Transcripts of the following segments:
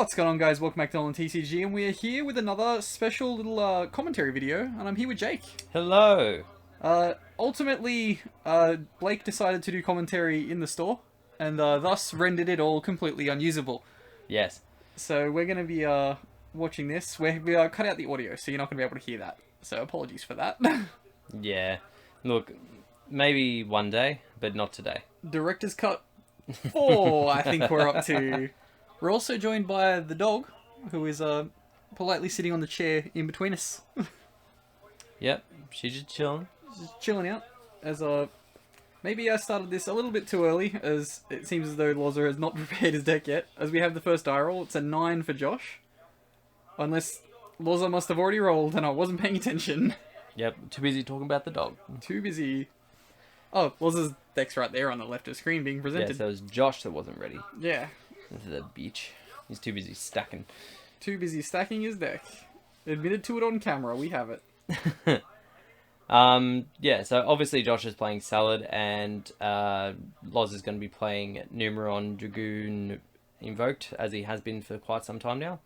What's going on, guys? Welcome back to NolanTCG, and we are here with another special little commentary video, and I'm here with Jake. Hello! Ultimately, Blake decided to do commentary in the store, and thus rendered it all completely unusable. Yes. So we're going to be watching this. We cut out the audio, so you're not going to be able to hear that. So apologies for that. Yeah. Look, maybe one day, but not today. Director's Cut 4, I think we're up to. We're also joined by the dog, who is politely sitting on the chair in between us. Yep, she's just chilling. Just chilling out. As maybe I started this a little bit too early, as it seems as though Loza has not prepared his deck yet. As we have the first die roll, it's a 9 for Josh. Unless Loza must have already rolled and I wasn't paying attention. Yep, too busy talking about the dog. Too busy. Oh, Loza's deck's right there on the left of screen being presented. Yeah, so it was Josh that wasn't ready. Yeah. The beach. He's too busy stacking. Too busy stacking his deck. Admitted to it on camera, we have it. Yeah, so obviously Josh is playing Salad, and Loz is going to be playing Numeron, Dragoon, Invoked, as he has been for quite some time now.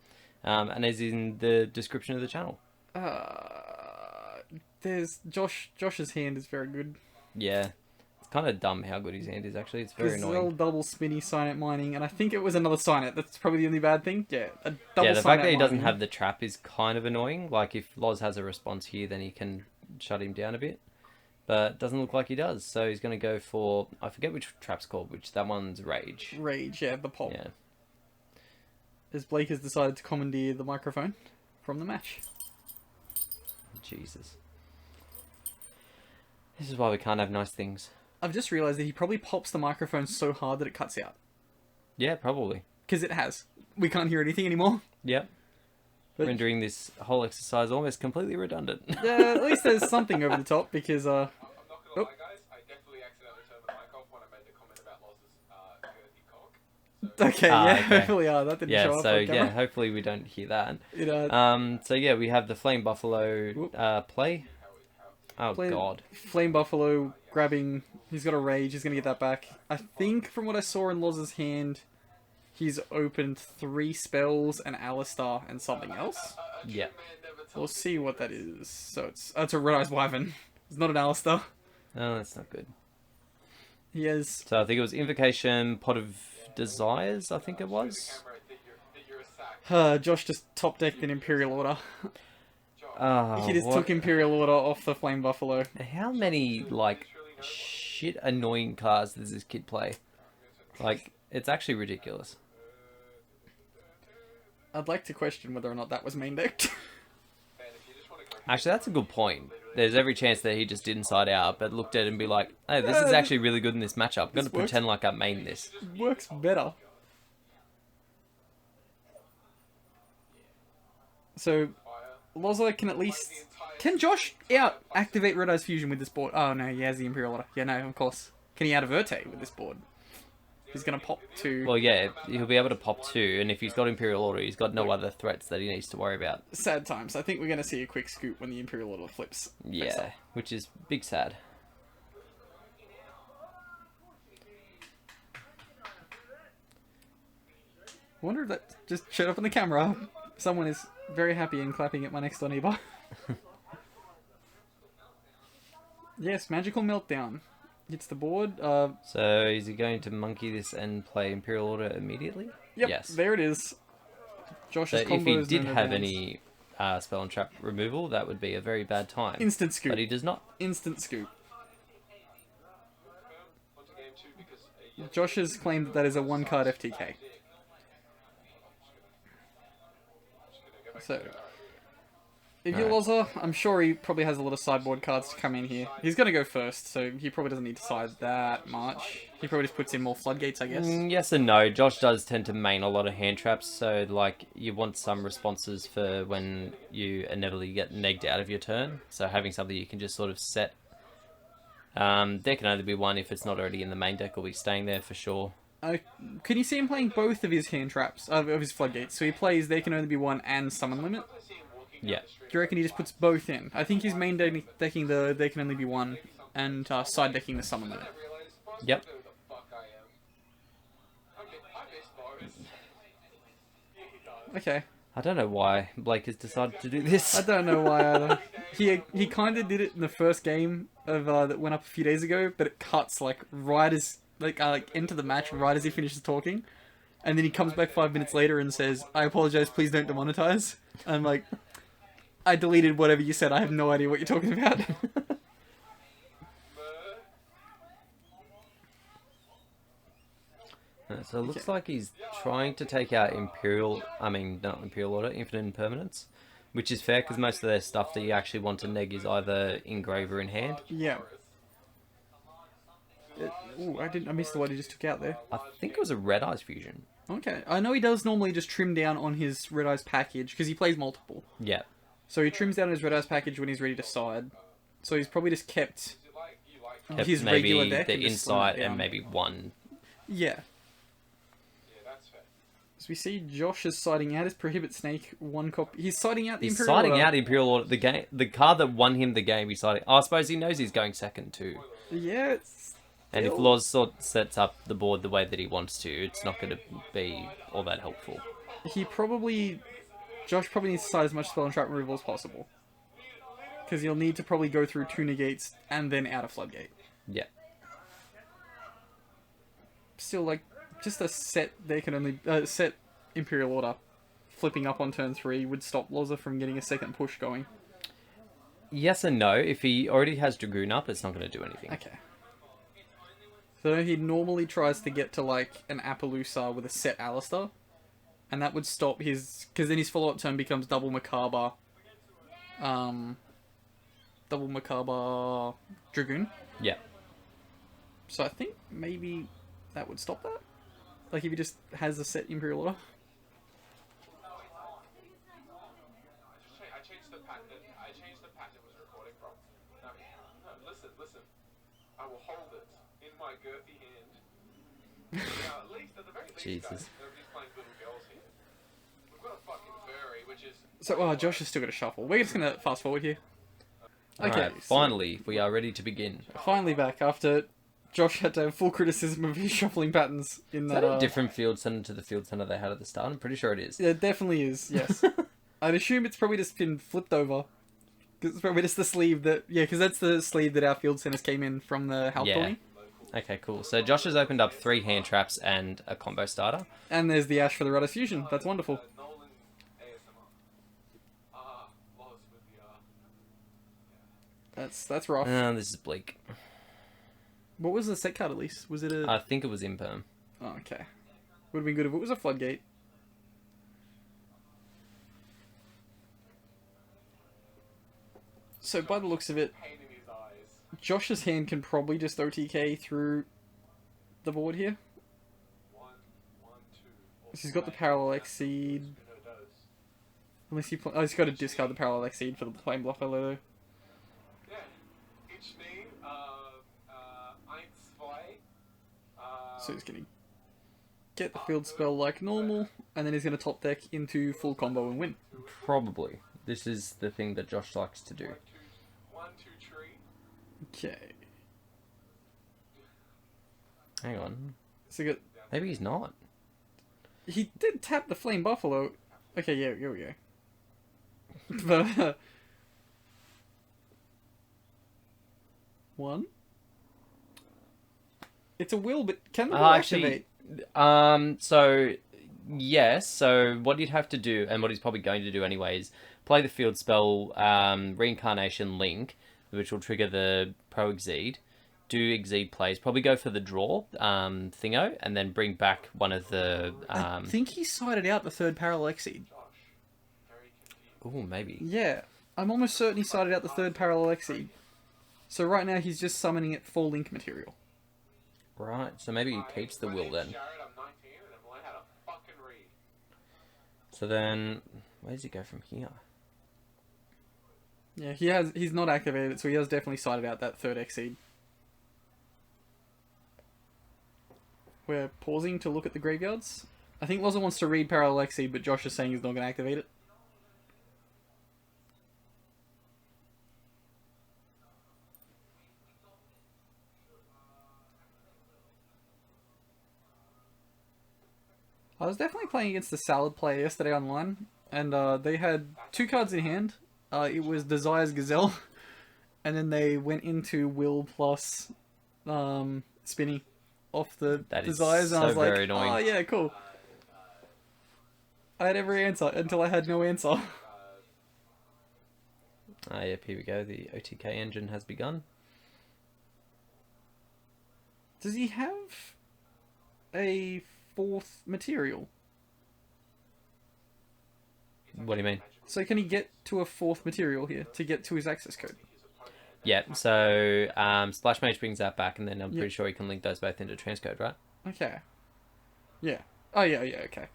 And is in the description of the channel. There's Josh's hand is very good. Yeah. It's kind of dumb how good his hand is, actually. It's very annoying. There's a little double spinny Signet mining, and I think it was another Signet. That's probably the only bad thing. Yeah, a double Yeah, the fact that he doesn't mining. have the trap is kind of annoying. Like, if Loz has a response here, then he can shut him down a bit. But it doesn't look like he does, so he's going to go for... I forget which trap's called, that one's Rage. Rage, yeah, the pop. Yeah. As Blake has decided to commandeer the microphone from the match. Jesus. This is why we can't have nice things. I've just realised that he probably pops the microphone so hard that it cuts out. Yeah, probably. Because it has. We can't hear anything anymore. Yep. But rendering this whole exercise almost completely redundant. yeah, at least there's something over the top, because I'm not gonna lie, guys. I definitely accidentally turned the mic off when I made the comment about Loz's girthy cock. So, Okay, yeah, okay. hopefully that didn't show up so on camera. yeah, hopefully we don't hear that. It, So yeah, we have the Flame Buffalo play. Oh god. Flame Buffalo grabbing... He's got a Rage, he's going to get that back. I think from what I saw in Loz's hand, he's opened 3 spells, an Alistar, and something else. Yeah. We'll see what that is. So it's a Red Eyes Wyvern. It's not an Alistar. Oh, that's not good. He has... So I think it was Invocation, Pot of Desires, I think it was. Josh just top-decked an Imperial Order. Oh, He just took Imperial Order off the Flame Buffalo. How many, like, shit annoying cards does this kid play? Like, it's actually ridiculous. I'd like to question whether or not that was main decked. Actually, that's a good point. There's every chance that he just did inside out, but looked at it and be like, hey, this is actually really good in this matchup. I'm going to pretend like I main this. Works better. So, Loza can at least... Can Josh out-activate Red Eyes Fusion with this board? Oh no, he has the Imperial Order. Yeah, no, of course. Can he out-averte with this board? He's going to pop 2. Well, yeah, he'll be able to pop 2, and if he's got Imperial Order, he's got no other threats that he needs to worry about. Sad times. I think we're going to see a quick scoop when the Imperial Order flips. Yeah, which is big sad. I wonder if that just showed up on the camera. Someone is very happy and clapping at my next door neighbor. Yes, Magical Meltdown. Hits the board. So, is he going to monkey this and play Imperial Order immediately? Yep, Yes. there it is. Josh's So if he did no have advance. any spell and trap removal, that would be a very bad time. Instant scoop. But he does not. Instant scoop. Josh has claimed that that is a 1-card FTK. So, if you're Loza, I'm sure he probably has a lot of sideboard cards to come in here. He's going to go first, so he probably doesn't need to side that much. He probably just puts in more floodgates, I guess. Yes and no. Josh does tend to main a lot of hand traps, so like you want some responses for when you inevitably get negged out of your turn. So having something you can just sort of set. There can only be one if it's not already in the main deck, or be staying there for sure. Can you see him playing both of his hand traps, of his floodgates? So he plays There Can Only Be One and Summon Limit? Yeah. Do you reckon he just puts both in? I think he's main decking the There Can Only Be One and side decking the Summon Limit. Yep. Okay. I don't know why Blake has decided to do this. I don't know why either. He kind of did it in the first game of that went up a few days ago, but it cuts like right as like into the match right as he finishes talking, and then he comes back 5 minutes later and says, "I apologize, please don't demonetize." I'm like, I deleted whatever you said. I have no idea what you're talking about. So it looks like he's trying to take out not Imperial Order, Infinite Impermanence, which is fair because most of their stuff that you actually want to neg is either engrave or in hand. Yeah. Ooh, I missed the one he just took out there. I think it was a Red Eyes fusion. Okay, I know he does normally just trim down on his Red Eyes package because he plays multiple. Yeah. So he trims down his Red Eyes package when he's ready to side. So he's probably just kept his maybe regular deck the and just slimmed it insight down. and maybe one. Yeah. Yeah, that's fair. So we see Josh is siding out his Prohibit Snake one copy. He's siding out the He's Imperial siding Order. out Imperial Order. The card that won him the game, he's siding. Oh, I suppose he knows he's going second too. Yeah, it's And if still- Loz sets up the board the way that he wants to, it's not going to be all that helpful. Josh probably needs to side as much spell and trap removal as possible. Because you'll need to probably go through 2 negates and then out a floodgate. Yeah. Still, like, just a set they can only set Imperial Order flipping up on turn 3 would stop Loza from getting a second push going. Yes and no. If he already has Dragoon up, it's not going to do anything. Okay. So he normally tries to get to like an Appaloosa with a set Alistair, and that would stop his, because then his follow-up turn becomes double Macabre Dragoon. Yeah. So I think maybe that would stop that. Like if he just has a set Imperial Order. I changed the pattern. I changed the pattern it was recording from. No, listen. I will hold it in my girthy hand. Now, at the very least, Jesus. guys, nobody's playing little girls here. We've got a fucking furry, which is. So Josh is still going to shuffle. We're just going to fast forward here. Okay. Alright, finally, we are ready to begin. Finally back after Josh had to have full criticism of his shuffling patterns in Is that. that a different field center to the field center they had at the start? I'm pretty sure it is. Yeah, it definitely is. Yes. I'd assume it's probably just been flipped over. Because it's probably just the sleeve that... Yeah, because that's the sleeve that our field centers came in from the Half Yeah. Tawny. Okay, cool. So Josh has opened up 3 hand traps and a combo starter. And there's the Ash for the Rudder Fusion. That's wonderful. Nolan ASMR. Loz with the That's rough. This is bleak. What was the set card at least? Was it a... I think it was Imperm. Oh, okay. Would have been good if it was a Floodgate. So by the looks of it, pain in his eyes. Josh's hand can probably just OTK through the board here. 1, 2. He's got the Parallel Exceed. No, it does. Unless he... he's got to discard the Parallel Exceed for the Flame Blocker though. Yeah. Ich nehme 1, 2. So he's going to get the field spell like normal, and then he's going to top deck into full combo and win. Probably. This is the thing that Josh likes to do. 1, 2 tree. Okay. Hang on. So he got... Maybe he's not. He did tap the Flame Buffalo. Okay, yeah, here we go. But, one. It's a will, but can the will Actually, activate? so yes. So what you'd have to do, and what he's probably going to do anyway, is play the field spell Reincarnation Link, which will trigger the Pro Exceed. Do Exceed plays, probably go for the draw thingo, and then bring back one of the. I think he sided out the third Parallel Exceed. Oh, maybe. Yeah, I'm almost certain he sided out the third Parallel Exceed. So right now he's just summoning it for Link material. Right. So maybe he keeps the will then. Jared, I'm 19 and I've learned how to fucking read. So then, where does he go from here? Yeah, he's not activated it, so he has definitely sided out that third Exceed. We're pausing to look at the graveyards. I think Loza wants to read Parallel Exceed, but Josh is saying he's not going to activate it. I was definitely playing against the Salad player yesterday online, and they had 2 cards in hand. It was Desire's Gazelle, and then they went into Will plus Spinny off the That is Desires, and I so was like, very annoying. oh yeah, cool. I had every answer until I had no answer. Yep, here we go. The OTK engine has begun. Does he have a 4th material? What do you mean? So can he get to a 4th material here to get to his access code? Yeah, so Splash Mage brings that back, and then I'm Yep. pretty sure you can link those both into transcode, right? Okay. Yeah. Oh yeah, okay.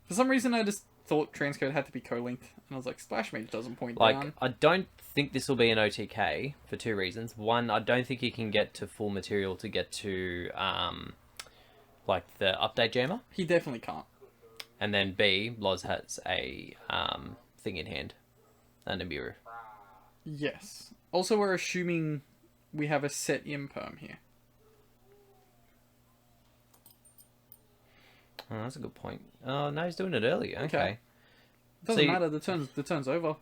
For some reason I just thought transcode had to be co-linked, and I was like, Splash Mage doesn't point Like, down. I don't think this will be an OTK for 2 reasons. One, I don't think you can get to full material to get to, like, the update jammer. He definitely can't. And then B, Loz has a thing in hand. And a mirror. Yes. Also, we're assuming we have a set imperm here. Oh, that's a good point. Oh, no, he's doing it early. Okay. Doesn't See- matter. The turn's over.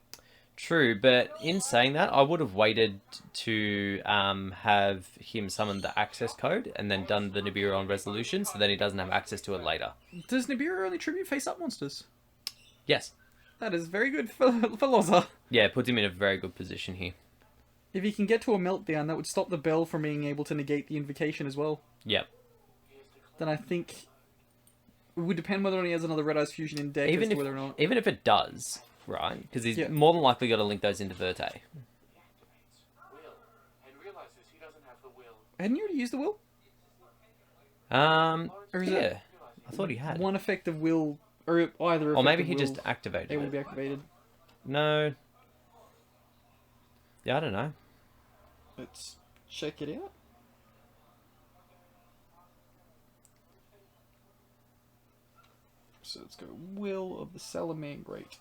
True, but in saying that, I would have waited to have him summon the access code and then done the Nibiru on resolution, so then he doesn't have access to it later. Does Nibiru only tribute face-up monsters? Yes. That is very good for Loza. Yeah, it puts him in a very good position here. If he can get to a meltdown, that would stop the bell from being able to negate the invocation as well. Yep. Then I think it would depend whether or not he has another Red Eyes Fusion in deck as to whether or not. Even if it does, right? Because he's Yeah. more than likely got to link those into Verte. Will, and realizes he doesn't have the will. Hadn't you already used the will? Or is yeah. it I thought he had. one effect of will, or either effect Or maybe of he will, just activated it will it. be activated. No. Yeah, I don't know. Let's check it out. So let's go Will of the Salamangreat.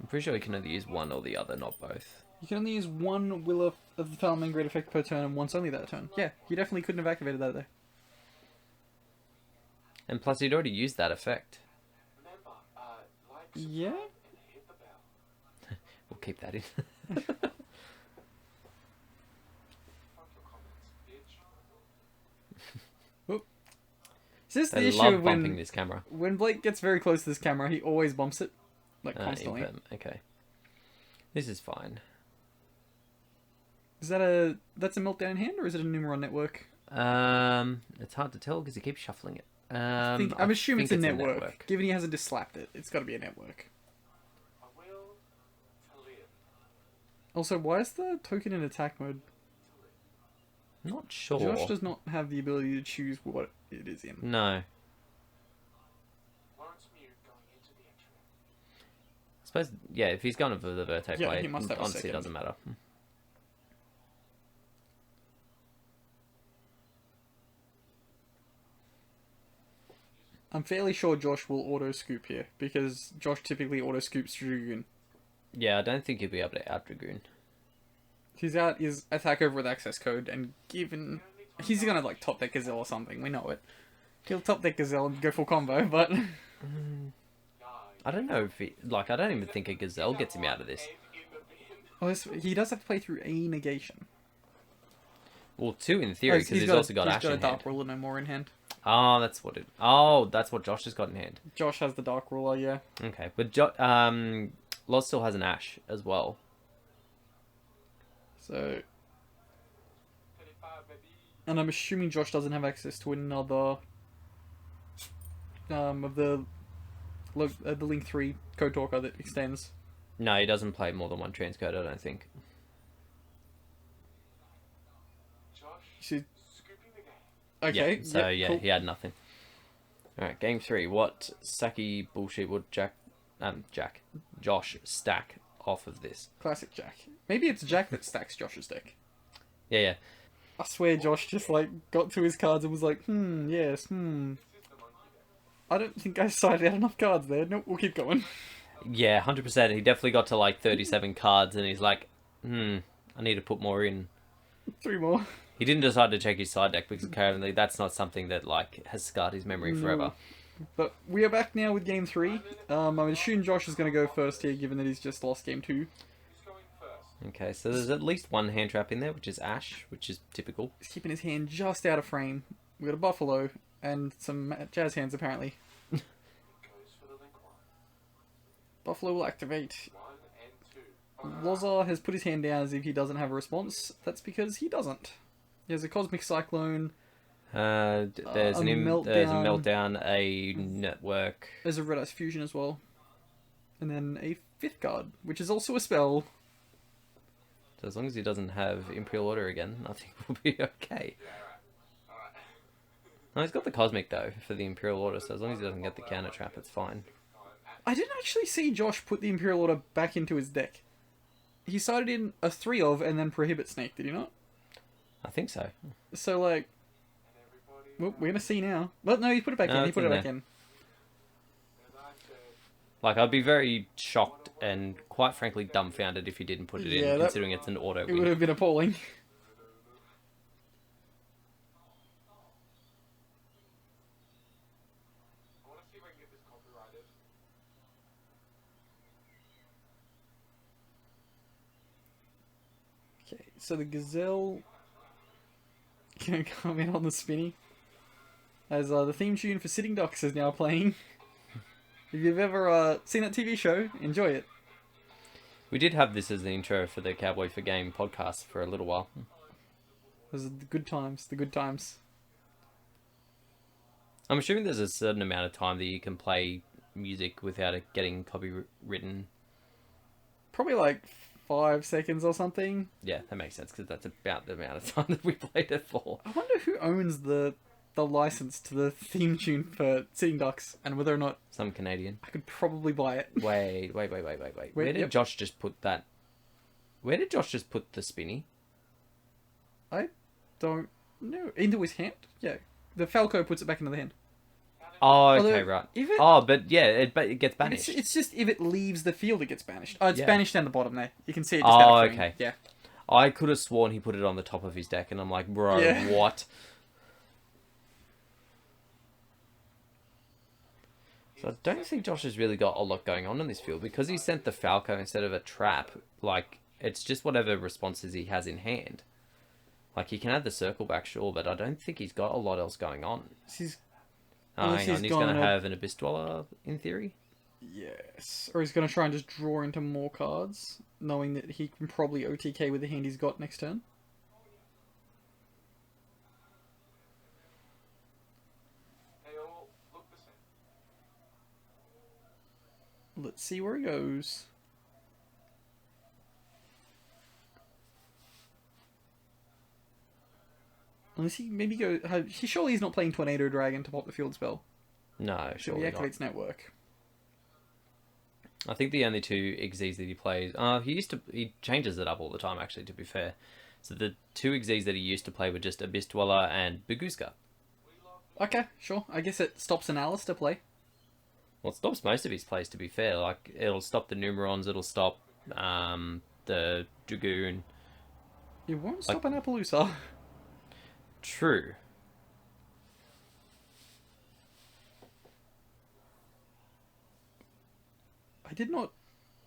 I'm pretty sure he can only use one or the other, not both. You can only use one Will of the Salamangreat effect per turn, and once only that turn. Yeah, he definitely couldn't have activated that though. And plus, he'd already used that effect. Remember, like, Yeah? subscribe, and hit the bell. We'll keep that in. Fuck your comments, bitch. Is this the They issue love of bumping when this camera. Blake gets very close to this camera, he always bumps it, like constantly. Okay. This is fine. Is that's a meltdown in hand, or is it a Numeron network? It's hard to tell because he keeps shuffling it. I'm assuming it's a network. Given he hasn't just slapped it, it's got to be a network. A will to live. Also, why is the token in attack mode? Not sure. Josh does not have the ability to choose what it is in. No. Lawrence Mute going into the entry. I suppose, yeah, if he's gone for the Verte Yeah, play, he must have a honestly, it second. doesn't matter. I'm fairly sure Josh will auto scoop here because Josh typically auto scoops Dragoon. Yeah, I don't think he'll be able to out Dragoon. He's out his attack over with access code, and given he's gonna like top deck Gazelle or something, we know it. He'll top deck Gazelle and go full combo, but I don't know if he... Like, I don't even think a Gazelle gets him out of this. well, he does have to play through a negation. Well, 2 in theory, because he's also got Ash a in Dark hand. Ruler no more in hand. Oh, that's what it... Oh, that's what Josh has got in hand. Josh has the Dark Ruler, yeah. Okay, but Loz still has an Ash as well. So, 35, baby. and I'm assuming Josh doesn't have access to another of the Link 3 Code Talker that extends. No, he doesn't play more than one transcode, I don't think. Josh, She's scooping the game. okay. Yeah, so yep, yeah, cool. he had nothing. Alright, game 3. What Saki bullshit would Josh stack off of this? Classic Jack. Maybe it's Jack that stacks Josh's deck. Yeah. I swear Josh just like got to his cards and was like, yes, I don't think I sided out enough cards there. Nope, we'll keep going. Yeah, 100%. He definitely got to like 37 cards and he's like, I need to put more in. 3 more. He didn't decide to check his side deck because currently that's not something that like has scarred his memory forever. But we are back now with game 3. I'm assuming Josh is going to go first here, given that he's just lost game 2. Who's going first? Okay, so there's at least one hand trap in there, which is Ash, which is typical. He's keeping his hand just out of frame. We got a Buffalo and some jazz hands apparently. Goes for the link one. Buffalo will activate. 1 and 2. Lozar has put his hand down as if he doesn't have a response. That's because he doesn't. He has a Cosmic Cyclone. There's a a meltdown. meltdown, a network. There's a Red Ice Fusion as well. And then a 5th card, which is also a spell. So as long as he doesn't have Imperial Order again, I think we'll be okay. Alright. No, he's got the Cosmic though for the Imperial Order, so as long as he doesn't get the counter trap, it's fine. I didn't actually see Josh put the Imperial Order back into his deck. He sided in a 3 of and then Prohibit Snake, did he not? I think so. So, like, well, we're going to see now. But no, he put it back No, in. He it's put in it back there. in. As I said, Like, I'd be very shocked and quite frankly dumbfounded if he didn't put it Yeah, in, that- considering it's an auto It would win. have been appalling. I want to see if I can get this copyrighted. Okay, so the Gazelle can come in on the spinny. As the theme tune for Sitting Ducks is now playing. If you've ever seen that TV show, enjoy it. We did have this as the intro for the Cowboy for Game podcast for a little while. Those are the good times, the good times. I'm assuming there's a certain amount of time that you can play music without it getting copywritten. Probably like 5 seconds or something. Yeah, that makes sense, because that's about the amount of time that we played it for. I wonder who owns the license to the theme tune for Sitting Ducks and whether or not Some Canadian. I could probably buy it. Wait. Where did yep. Josh just put that? Where did Josh just put the spinny? I don't know. Into his hand? Yeah. The Falco puts it back into the hand. Oh, okay, Although, right. if it- Oh, but yeah, it gets banished. It's just if it leaves the field, it gets banished. Oh, it's Yeah. banished down the bottom there. You can see it just Oh, out of frame. okay. Yeah. I could have sworn he put it on the top of his deck, and I'm like, bro, Yeah. what? So I don't think Josh has really got a lot going on in this field, because he sent the Falco instead of a trap. Like, it's just whatever responses he has in hand. Like, he can add the circle back, sure, but I don't think he's got a lot else going on. He's Oh, Unless hang on, he's he's going to gonna- have an Abyss Dweller, in theory? yes. Or he's going to try and just draw into more cards, knowing that he can probably OTK with the hand he's got next turn. They all look the same. Let's see where he goes. Unless he maybe go. He surely he's not playing Tornado Dragon to pop the field spell. No, So he surely not. activates Network. I think the only two XZs that he plays, he changes it up all the time, actually, to be fair. So the two XZs that he used to play were just Abyss Dweller and Baguska. Okay, sure. I guess it stops an Alice to play. Well, it stops most of his plays, to be fair. Like, it'll stop the Numerons, it'll stop the Dragoon. It won't stop an Appaloosa. True. I did not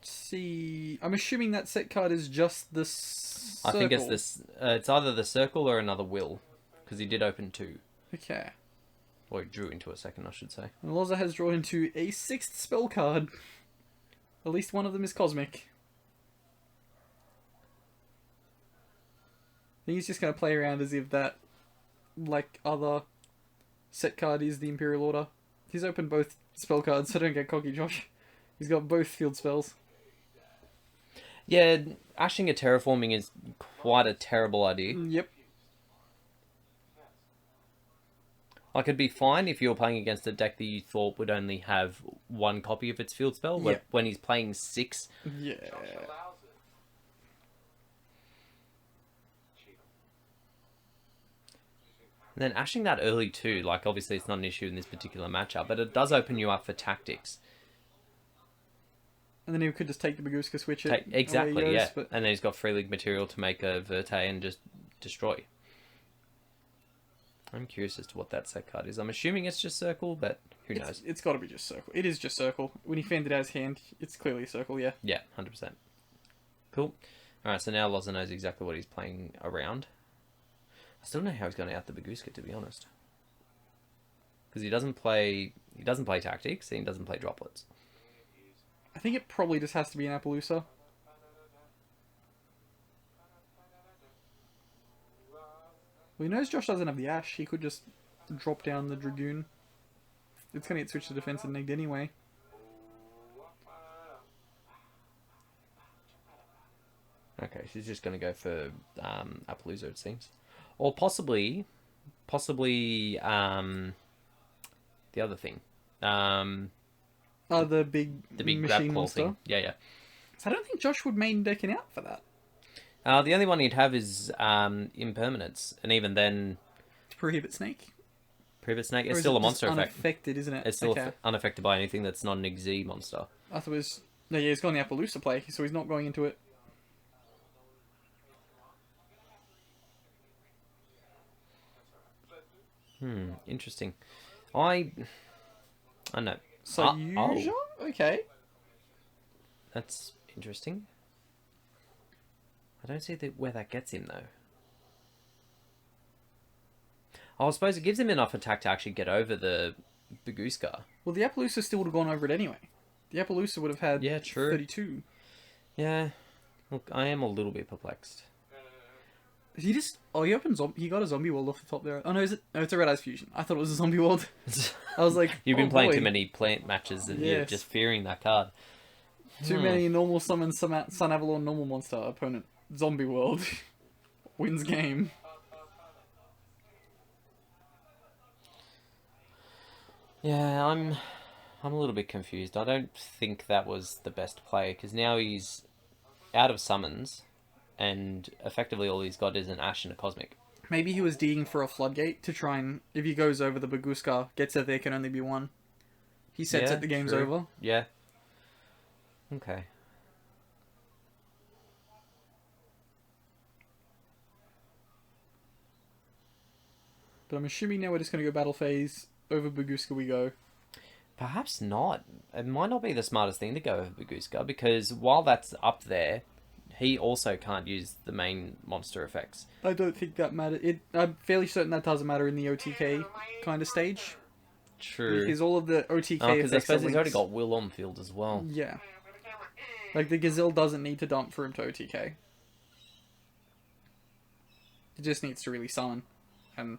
see. I'm assuming that set card is just the I think it's circle. this. It's either the circle or another will, because he did open two. Okay. Or he drew into a second, I should say. And Loza has drawn into a 6th spell card. At least one of them is Cosmic. I think he's just going to play around as if that, like, other set card is the Imperial Order. He's opened both spell cards, so don't get cocky, Josh. He's got both field spells. Yeah, ashing a terraforming is quite a terrible idea. Yep. Like, it'd be fine if you were playing against a deck that you thought would only have one copy of its field spell, Yeah. when he's playing 6. Yeah. Josh allows it. Cheat. And then ashing that early too, like, obviously it's not an issue in this particular matchup, but it does open you up for tactics. And then he could just take the Baguska, switch it. away he Exactly, goes, yeah. But And then he's got free league material to make a Verte and just destroy. I'm curious as to what that set card is. I'm assuming it's just circle, but who knows? It's got to be just circle. It is just circle. When he fanned it out his hand, it's clearly a circle, yeah. Yeah, 100%. Cool. Alright, so now Loza knows exactly what he's playing around. I still don't know how he's going to out the Baguska, to be honest. Because he doesn't play tactics, and he doesn't play droplets. I think it probably just has to be an Appaloosa. Well, he knows Josh doesn't have the Ash. He could just drop down the Dragoon. It's going to get switched to defense and negged anyway. Okay, so he's just going to go for Appaloosa, it seems. Or possibly the other thing. The big grab machine claw monster. thing. Yeah. So I don't think Josh would main decking out for that. The only one he'd have is Impermanence, and even then, To prohibit Snake. Prohibit Snake. Or It's is still it a monster just effect. unaffected, isn't it? It's still okay. unaffected by anything that's not an XZ monster. I thought it was... No, yeah, he's going the Appaloosa play, so he's not going into it. Interesting. I know. Sayuja? Okay. That's interesting. I don't see where that gets him, though. I suppose it gives him enough attack to actually get over the Baguska. Well, the Appaloosa still would have gone over it anyway. The Appaloosa would have had Yeah, true. 32. Yeah. Look, I am a little bit perplexed. He just... Oh, he opened he got a Zombie World off the top there. Oh, no, is it? No, it's a Red Eyes Fusion. I thought it was a Zombie World. I was like, You've been oh, playing boy. too many plant matches and you're Yes. just fearing that card. Too many normal summon Sun Avalon normal monster opponent. Zombie World. Wins game. Yeah, I'm a little bit confused. I don't think that was the best play, because now he's out of summons, and effectively all he's got is an Ash and a Cosmic. Maybe he was digging for a floodgate to try and... If he goes over the Baguska, gets it, there can only be one. He sets Yeah, it, the game's true. over. Yeah. Okay. But I'm assuming now we're just going to go battle phase. Over Baguska we go. Perhaps not. It might not be the smartest thing to go over Baguska, because while that's up there, he also can't use the main monster effects. I don't think that matters. I'm fairly certain that doesn't matter in the OTK kind of stage. True. Because all of the OTK Because I effects suppose are he's already links. got Will on field as well. Yeah. Like, the Gazelle doesn't need to dump for him to OTK. He just needs to really summon. And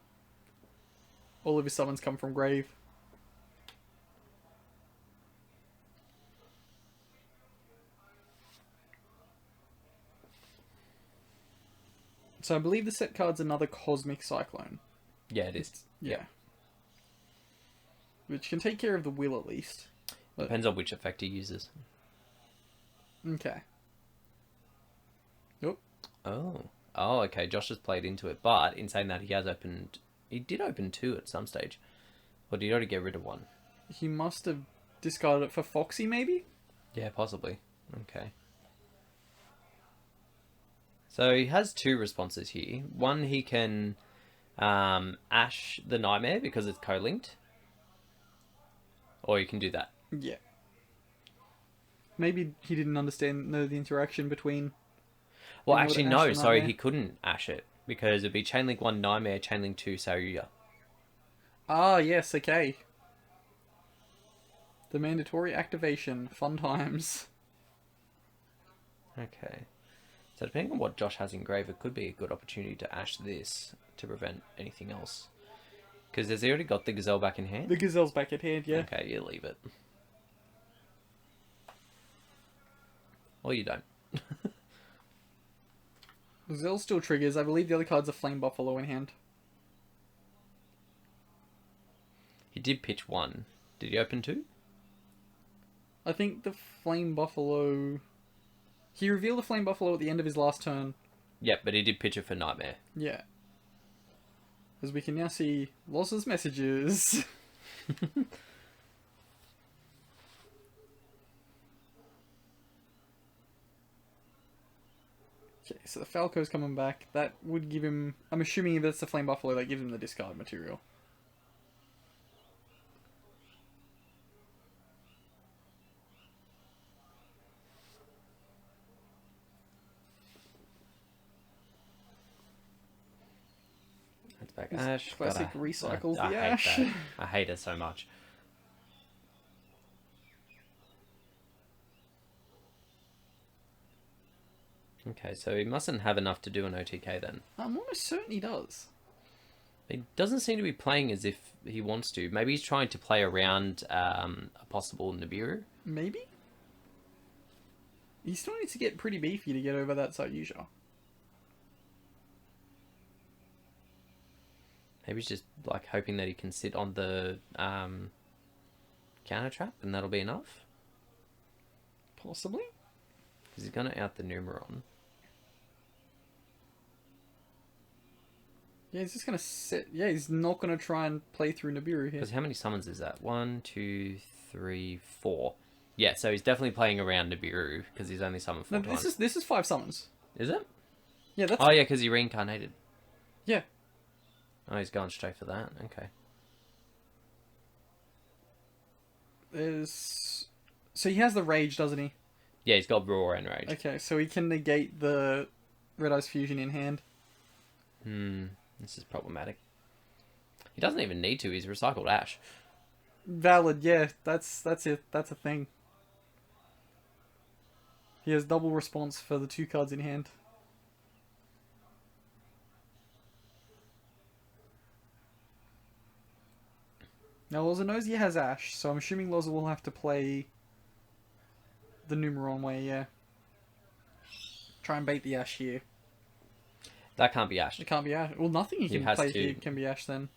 all of his summons come from Grave. So I believe the set card's another Cosmic Cyclone. Yeah, it is. Yeah. Which can take care of the will at least. But, Depends on which effect he uses. okay. Oh. Oh, okay. Josh has played into it, but in saying that, he did open 2 at some stage. Or did he already get rid of 1? He must have discarded it for Foxy, maybe? Yeah, possibly. Okay. So he has 2 responses here. One, he can Ash the Nightmare because it's co-linked. Or you can do that. Yeah. Maybe he didn't know the interaction between... Well, being able to actually, Ash no. the Sorry, Nightmare. he couldn't Ash it. Because it'd be Chainlink 1 Nightmare, Chainlink 2 Saruya. Ah, yes, okay. The mandatory activation. Fun times. Okay. So depending on what Josh has in Grave, it could be a good opportunity to Ash this to prevent anything else. Because has he already got the Gazelle back in hand? The Gazelle's back at hand, yeah. Okay, you leave it. Or you don't. Gazelle still triggers. I believe the other card's a Flame Buffalo in hand. He did pitch 1. Did he open 2? I think the Flame Buffalo... He revealed the Flame Buffalo at the end of his last turn. Yep, but he did pitch it for Nightmare. Yeah. As we can now see Loss's messages. Okay, so the Falco's coming back. That would give him... I'm assuming if it's the Flame Buffalo, that gives him the discard material. That's back This Ash. classic Gotta- recycles I the hate Ash. that. I hate it so much. Okay, so he mustn't have enough to do an OTK then. I'm almost certain he does. He doesn't seem to be playing as if he wants to. Maybe he's trying to play around a possible Nibiru. Maybe? He still needs to get pretty beefy to get over that Sayusha. Maybe he's just like hoping that he can sit on the counter trap and that'll be enough. Possibly? Because he's going to out the Numeron. Yeah, he's just gonna sit. Yeah, he's not gonna try and play through Nibiru here. Because how many summons is that? 1, 2, 3, 4. Yeah, so he's definitely playing around Nibiru because he's only summoned 4 No, times. this is 5 summons. Is it? Yeah, that's... Oh yeah, because he reincarnated. Yeah. Oh, he's going straight for that. Okay. There's... So he has the Rage, doesn't he? Yeah, he's got Roar and Rage. Okay, so he can negate the Red Eyes Fusion in hand. This is problematic. He doesn't even need to. He's recycled Ash. Valid, yeah. That's it. That's a thing. He has double response for the 2 cards in hand. Now, Loza knows he has Ash, so I'm assuming Loza will have to play the Numeron way, yeah. Try and bait the Ash here. That can't be Ash. It can't be Ash. Well, nothing he He can has play to- here can be Ash then.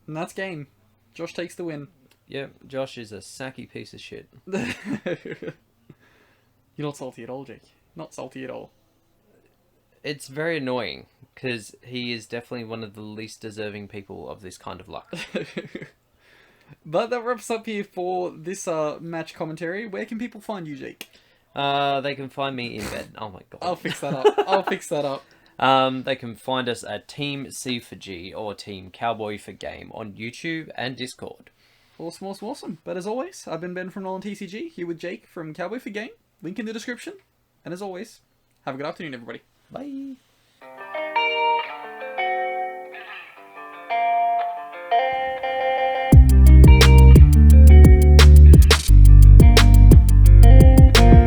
And that's game. Josh takes the win. Yep, Josh is a sacky piece of shit. You're not salty at all, Jake. Not salty at all. It's very annoying because he is definitely one of the least deserving people of this kind of luck. But that wraps up here for this match commentary. Where can people find you, Jake? They can find me in bed. Oh my god. I'll fix that up. I'll fix that up. They can find us at Team C for G or Team Cowboy for Game on YouTube and Discord. Awesome, awesome, awesome. But as always, I've been Ben from NolanTCG, here with Jake from Cowboy for Game. Link in the description. And as always, have a good afternoon, everybody. Bye.